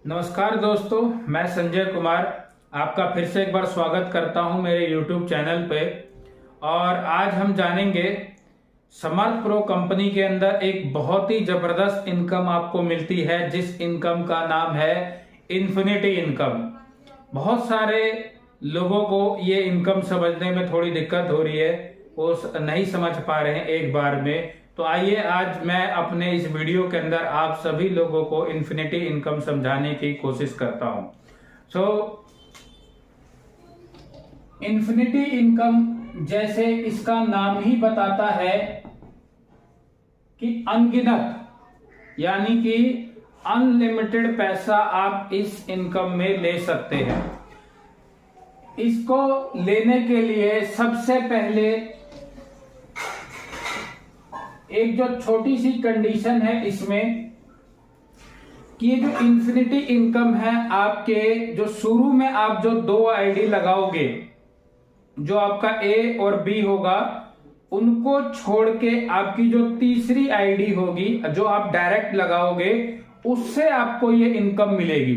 नमस्कार दोस्तों, मैं संजय कुमार आपका फिर से एक बार स्वागत करता हूं मेरे YouTube चैनल पे। और आज हम जानेंगे समर्थ प्रो कंपनी के अंदर एक बहुत ही जबरदस्त इनकम आपको मिलती है, जिस इनकम का नाम है इन्फिनिटी इनकम। बहुत सारे लोगों को ये इनकम समझने में थोड़ी दिक्कत हो रही है, वो नहीं समझ पा रहे हैं एक बार में। तो आइए आज मैं अपने इस वीडियो के अंदर आप सभी लोगों को इन्फिनिटी इनकम समझाने की कोशिश करता हूं। इन्फिनिटी इनकम जैसे इसका नाम ही बताता है कि अनगिनत, यानी कि अनलिमिटेड पैसा आप इस इनकम में ले सकते हैं। इसको लेने के लिए सबसे पहले एक जो छोटी सी कंडीशन है इसमें कि ये जो इन्फिनिटी इनकम है, आपके जो शुरू में आप जो दो आईडी लगाओगे, जो आपका ए और बी होगा, उनको छोड़ के आपकी जो तीसरी आईडी होगी जो आप डायरेक्ट लगाओगे, उससे आपको ये इनकम मिलेगी।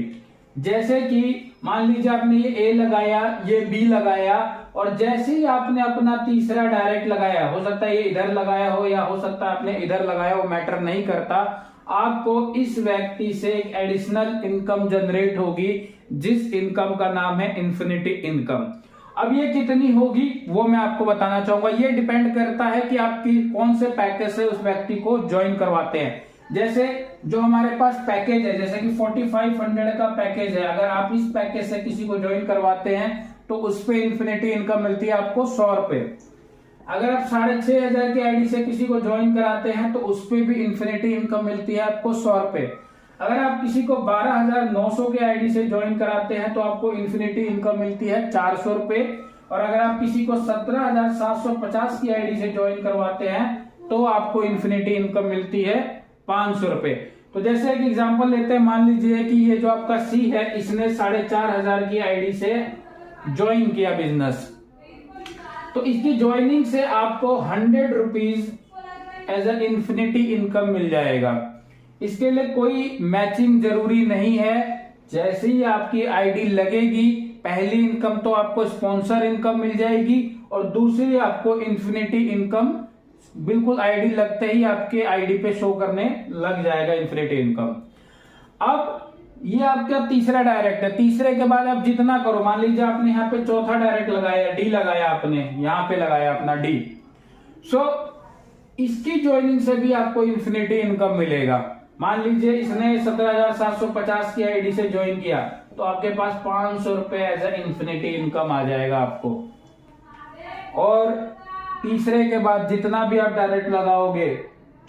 जैसे कि मान लीजिए आपने ये ए लगाया, ये बी लगाया, और जैसे ही आपने अपना तीसरा डायरेक्ट लगाया, हो सकता है ये इधर लगाया हो या हो सकता है आपने इधर लगाया हो, मैटर नहीं करता, आपको इस व्यक्ति से एक एडिशनल इनकम जनरेट होगी, जिस इनकम का नाम है इन्फिनिटी इनकम। अब ये कितनी होगी वो मैं आपको बताना चाहूंगा। ये डिपेंड करता है कि आपकी कौन से पैकेज से उस व्यक्ति को ज्वाइन करवाते हैं। जैसे जो हमारे पास पैकेज है, जैसे कि 4500 का पैकेज है, अगर आप इस पैकेज से किसी को ज्वाइन करवाते हैं तो उस पे इन्फिनिटी इनकम मिलती है आपको 100 रुपए। अगर आप 6500 की आईडी से किसी को ज्वाइन कराते हैं तो उस पे भी इन्फिनिटी इनकम मिलती है आपको 100 रुपए। अगर आप किसी को 12900 के आईडी से ज्वाइन कराते हैं तो आपको इन्फिनिटी इनकम मिलती है 400 रुपए। और अगर आप किसी को 17750 की आईडी से ज्वाइन करवाते हैं तो आपको इन्फिनिटी इनकम मिलती है 500 रुपए। तो जैसे एक एग्जांपल लेते हैं, मान लीजिए कि ये जो आपका सी है, इसने 4500 की आईडी से ज्वाइन किया बिजनेस, तो इसकी ज्वाइनिंग से आपको 100 rupees as a infinity income मिल जाएगा। इसके लिए कोई मैचिंग जरूरी नहीं है। जैसे ही आपकी आईडी लगेगी, पहली इनकम तो आपको स्पॉन्सर इनकम मिल जाएगी और दूसरी आपको इन्फिनिटी इनकम बिल्कुल आईडी लगते ही आपके आईडी पे शो करने लग जाएगा इन्फिनिटी इनकम। अब ये आपका तीसरा डायरेक्ट है। तीसरे के बाद आप जितना करो, मान लीजिए आपने यहाँ पे चौथा डायरेक्ट लगाया, डी लगाया, आपने यहाँ पे लगाया अपना डी, इसकी ज्वाइनिंग से भी आपको इन्फिनिटी इनकम मिलेगा। मान लीजिए इसने 17750 की आईडी से ज्वाइन किया तो आपके पास 500 रुपए एज ए इन्फिनिटी इनकम आ जाएगा आपको। और तीसरे के बाद जितना भी आप डायरेक्ट लगाओगे,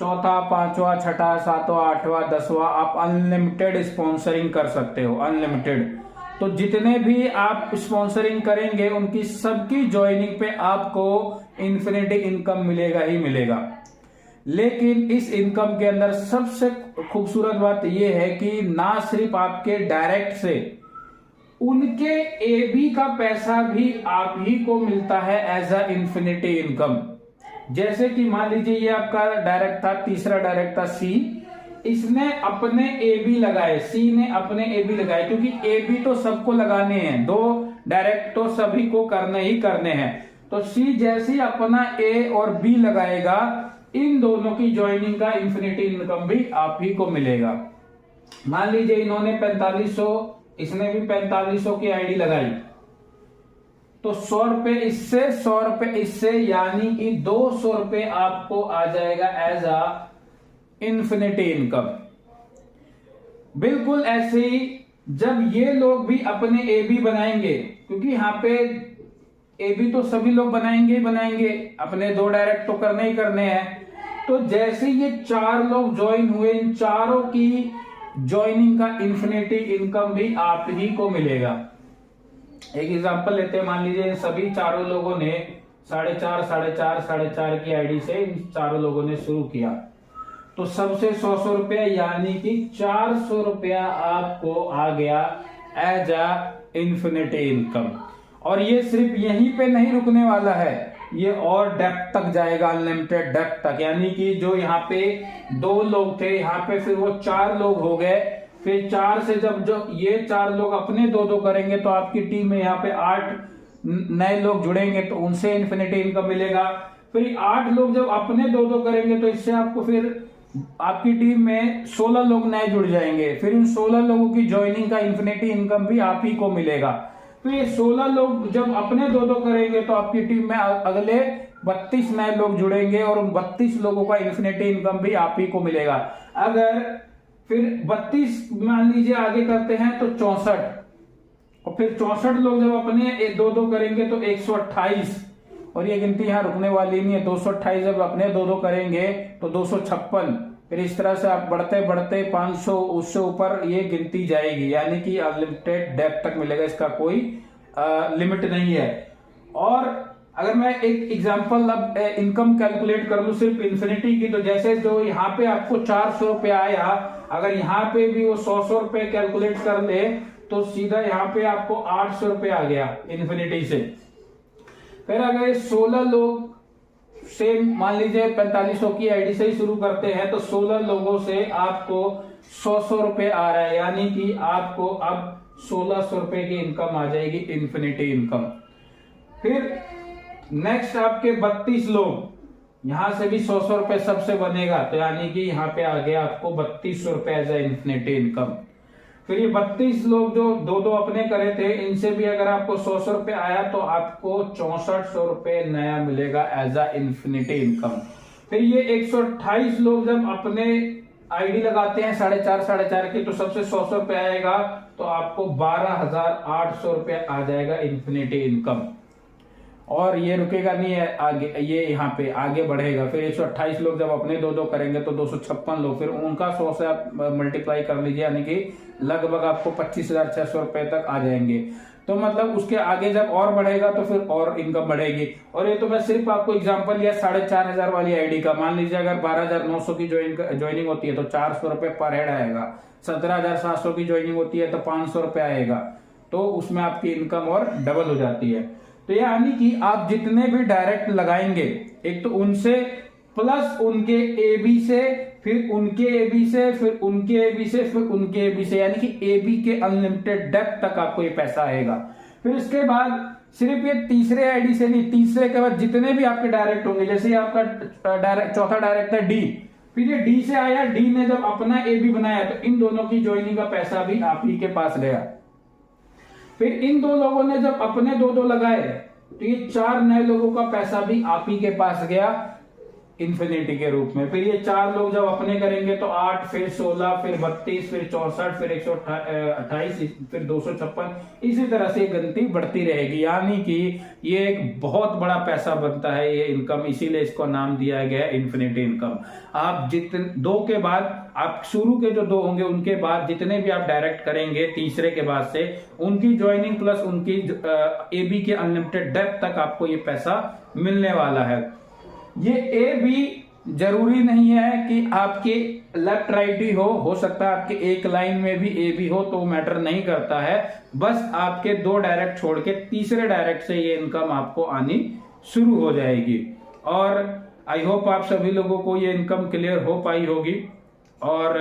चौथा, पांचवा, छठा, सातवां, आठवां, 10वां, आप अनलिमिटेड स्पॉन्सरिंग कर सकते हो, अनलिमिटेड। तो जितने भी आप स्पॉन्सरिंग करेंगे उनकी सबकी ज्वाइनिंग पे आपको इन्फिनिटी इनकम मिलेगा ही मिलेगा। लेकिन इस इनकम के अंदर सबसे खूबसूरत बात यह है कि ना सिर्फ आपके डायरेक्ट से, उनके एबी का पैसा भी आप ही को मिलता है एज अ इन्फिनिटी इनकम। जैसे कि मान लीजिए ये आपका डायरेक्ट था, तीसरा डायरेक्ट था सी, इसने अपने एबी लगाए, सी ने अपने एबी लगाए, क्योंकि एबी तो सबको लगाने हैं, दो डायरेक्ट तो सभी को करने ही करने हैं। तो सी जैसे ही अपना ए और बी लगाएगा, इन दोनों की ज्वाइनिंग का इन्फिनिटी इनकम भी आप ही को मिलेगा। मान लीजिए इन्होंने 4500, इसने भी 4500 की आईडी लगाई, तो 100 रुपए इससे, 100 रुपए इससे, यानी कि 200 रुपए आपको आ जाएगा एज अ इन्फिनिटी इनकम। बिल्कुल ऐसे ही जब ये लोग भी अपने एबी बनाएंगे, क्योंकि यहाँ पे एबी तो सभी लोग बनाएंगे ही बनाएंगे, अपने दो डायरेक्ट तो करने ही करने हैं। तो जैसे ये 4 लोग ज्वाइन हुए, इन चारों की ज्वाइनिंग का इन्फिनिटी इनकम भी आप ही को मिलेगा। एक एग्जांपल लेते हैं, मान लीजिए सभी चारों लोगों ने 4.5 की आईडी से इन चारों लोगों ने शुरू किया, तो सबसे 100 रुपया, यानी कि 400 रुपया आपको आ गया एज अ इन्फिनिटी इनकम। और ये सिर्फ यहीं पे नहीं रुकने वाला है, ये और डेप्थ तक जाएगा, अनलिमिटेड डेप्थ तक। यानी कि जो यहाँ पे 2 लोग थे, यहाँ पे फिर वो 4 लोग हो गए, फिर 4 से जब जो ये 4 लोग अपने 2-2 करेंगे तो आपकी टीम में यहाँ पे 8 नए लोग जुड़ेंगे तो उनसे इन्फिनिटी इनकम मिलेगा। फिर 8 लोग जब अपने 2-2 करेंगे तो इससे आपको फिर आपकी टीम में 16 लोग नए जुड़ जाएंगे। फिर इन 16 लोगों की ज्वाइनिंग का इन्फिनिटी इनकम भी आप ही को मिलेगा। तो ये 16 लोग जब अपने 2-2 करेंगे तो आपकी टीम में अगले 32 नए लोग जुड़ेंगे और उन 32 लोगों का इन्फिनिटी इनकम भी आप ही को मिलेगा। अगर फिर 32 मान लीजिए आगे करते हैं तो 64, और फिर 64 लोग जब अपने 2-2 करेंगे तो 128, और ये गिनती यहाँ रुकने वाली नहीं है। 228 जब अपने 2-2 करेंगे तो 256, फिर इस तरह से आप बढ़ते बढ़ते 500 उससे ऊपर ये गिनती जाएगी, यानी कि अनलिमिटेड डेप्थ तक मिलेगा, इसका कोई लिमिट नहीं है। और अगर मैं एक एग्जांपल अब इनकम कैलकुलेट कर लूं सिर्फ इन्फिनिटी की, तो जैसे जो यहाँ पे आपको 400 रुपए आया, अगर यहाँ पे भी वो 100 रुपए कैलकुलेट कर ले तो सीधा यहाँ पे आपको 800 रुपए आ गया इन्फिनिटी से। फिर अगर 16 लोग से मान लीजिए 4500 की आईडी से ही शुरू करते हैं तो 16 लोगों से आपको 100 रुपए आ रहा है, यानी कि आपको अब 1600 रुपए की इनकम आ जाएगी, इन्फिनिटी इनकम। फिर नेक्स्ट आपके 32 लोग, यहां से भी 100 रुपए सबसे बनेगा, तो यानी कि यहाँ पे आ गया आपको 3200 रुपए एज ए इन्फिनिटी इनकम। फिर ये 32 लोग जो 2-2 अपने करे थे, इनसे भी अगर आपको 100 रुपए आया तो आपको 6400 रुपए नया मिलेगा एज अ इन्फिनिटी इनकम। फिर ये 128 लोग जब अपने आईडी लगाते हैं 4.5 की, तो सबसे 100 रुपए आएगा तो आपको 12,800 रुपए आ जाएगा इन्फिनिटी इनकम। और ये रुकेगा नहीं है आगे, ये यहाँ पे आगे बढ़ेगा। फिर 128 लोग जब अपने 2-2 करेंगे तो 256 लोग, फिर उनका 100 से आप मल्टीप्लाई कर लीजिए, यानी कि लगभग आपको 25,600 रुपए तक आ जाएंगे। तो मतलब उसके आगे जब और बढ़ेगा तो फिर और इनकम बढ़ेगी। और ये तो मैं सिर्फ आपको एग्जांपल लिया 4,500 वाली आईडी का। मान लीजिए अगर 12,900 की ज्वाइनिंग होती है तो 400 रुपए पर हेड आएगा, 17,700 की ज्वाइनिंग होती है तो 500 रुपए आएगा, तो उसमें आपकी इनकम और डबल हो जाती है। तो यानी कि आप जितने भी डायरेक्ट लगाएंगे, एक तो उनसे प्लस उनके एबी से, फिर उनके एबी से, फिर उनके एबी से, फिर उनके एबी से, यानी कि एबी के अनलिमिटेड डेप्थ तक आपको ये पैसा आएगा। फिर इसके बाद सिर्फ ये तीसरे आईडी से नहीं, तीसरे के बाद जितने भी आपके डायरेक्ट होंगे, जैसे आपका डायरेक्ट चौथा डायरेक्ट है डी, फिर ये डी से आया, डी ने जब अपना एबी बनाया तो इन दोनों की ज्वाइनिंग का पैसा भी आप ही के पास गया। फिर इन 2 लोगों ने जब अपने 2-2 लगाए तो ये 4 नए लोगों का पैसा भी आप ही के पास गया इन्फिनिटी के रूप में। फिर ये 4 लोग जब अपने करेंगे तो 8, फिर 16, फिर 32, फिर 64, फिर 128, फिर 256, इसी तरह से गिनती बढ़ती रहेगी। यानी कि ये एक बहुत बड़ा पैसा बनता है ये इनकम, इसीलिए इसको नाम दिया गया है इन्फिनिटी इनकम। आप जितने 2 के बाद, आप शुरू के जो 2 होंगे उनके बाद जितने भी आप डायरेक्ट करेंगे तीसरे के बाद से, उनकी ज्वाइनिंग प्लस उनकी एबी के अनलिमिटेड डेप्थ तक आपको ये पैसा मिलने वाला है। ये ए बी जरूरी नहीं है कि आपके लेफ्ट राइट ही हो सकता है आपके एक लाइन में भी ए बी हो, तो मैटर नहीं करता है। बस आपके 2 डायरेक्ट छोड़ के तीसरे डायरेक्ट से ये इनकम आपको आनी शुरू हो जाएगी। और आई होप आप सभी लोगों को ये इनकम क्लियर हो पाई होगी। और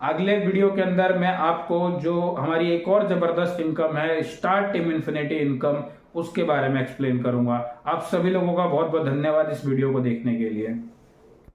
अगले वीडियो के अंदर मैं आपको जो हमारी एक और जबरदस्त इनकम है, स्टार टीम इन्फिनिटी इनकम, उसके बारे में एक्सप्लेन करूंगा। आप सभी लोगों का बहुत बहुत धन्यवाद इस वीडियो को देखने के लिए।